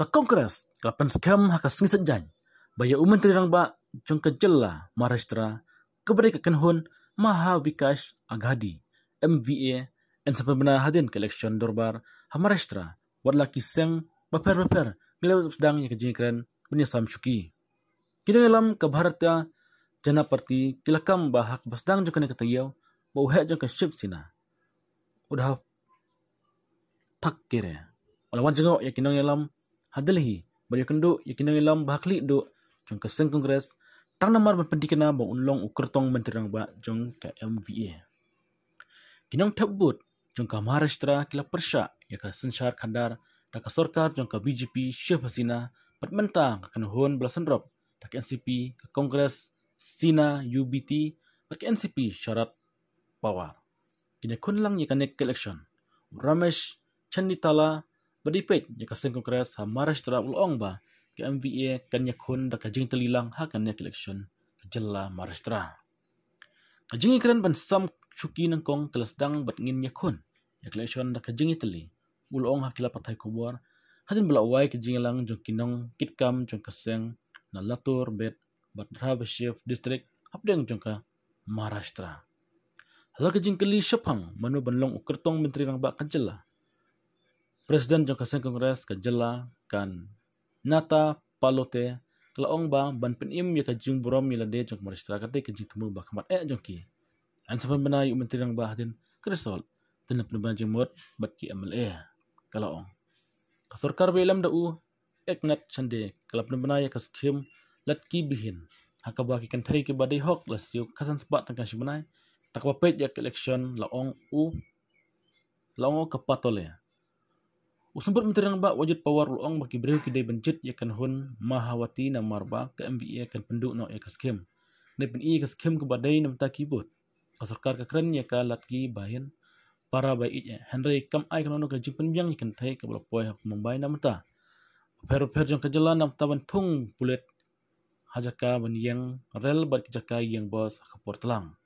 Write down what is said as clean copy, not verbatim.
Ka Kongres kapan skam haka singset jan. Baya Menteri rang ba jong ka jella Maharashtra kepada kekenhun Maha Vikas Aghadi MVA en sampai benar hadin ke election dorbar ha Maharashtra wadla kiseng baper ngelaw sedang yang kejengkran penyesam syuki. Kini dalam ke Bharatiya Jana Party kilakam bahak basdang jong kene katayaw bauhe jong ka Shiv Sena. Udah tak kira. Walawan jengok ya kinong yalam hadilhi bari kendo ya kinong yalam bahakli do jong ka seng kongres tang namar pendikena bang unlong ukertong menteri rang ba jong ka MVA. Kinong tabut jong ka Maharashtra kila persya ya ka sensyar khandar da ka sarkar jong ka BJP Shiv Hasina patmentang ka kanhon belasan rob da ka NCP ka Kongres Sina UBT pat ka NCP Sharad Pawar. Kini kun lang ya ka nek election. Ramesh Chanditala badipet ya ka seng kongres ha Maharashtra ulong ba ka MVA kan yakun da ka jing telilang ha kan nek election ka jella Maharashtra. Ka jing ikran ban sam syuki nang kong kelasdang bat ngin yakun ya election da ka jing teli ulong ha kila patay kubur hadin belawai ka jing lang jong kinong kitkam jong ka seng na Latur bet bat Shiv district hapdeng jong ka Maharashtra. Hala ka jing kali syapang manu banlong ukertong menteri rang ba ka jella. Presiden jong ka seng kongres ka jella kan Nata Palote kalaong ba ban penim ya ka jing burom milade jong Maharashtra kadai ka jing temu ba kamat jong ki. An sapan banay menteri rang ba hadin kresol tin penuban jing mot bat ki MLA kalaong. Ka sarkar belam dau Eknath Shinde kalap banay ka skim latki bihin hakaba ki kan thai ki badai hok lasiu kasan sebat tangkan sibanay takapapet ya ke election laong kapatole. Usumber menteri rang ba wajud power laong baki brew ki dai benjit ya kan hun Mahawati na marba ke MBA kan penduk no ya ka skim. Dai pen i ka skim ke badai nam ta kibut. Ka sarkar ka kren ya ka latki bahin para bai ya Henry kam ai kan no ka jing penbyang ya kan thai ka bolpoi ha Mumbai nam ta. Per jong ka jalan nam ta ban thung bulet hajaka ban yang rel bat jaka yang bos ka portlang.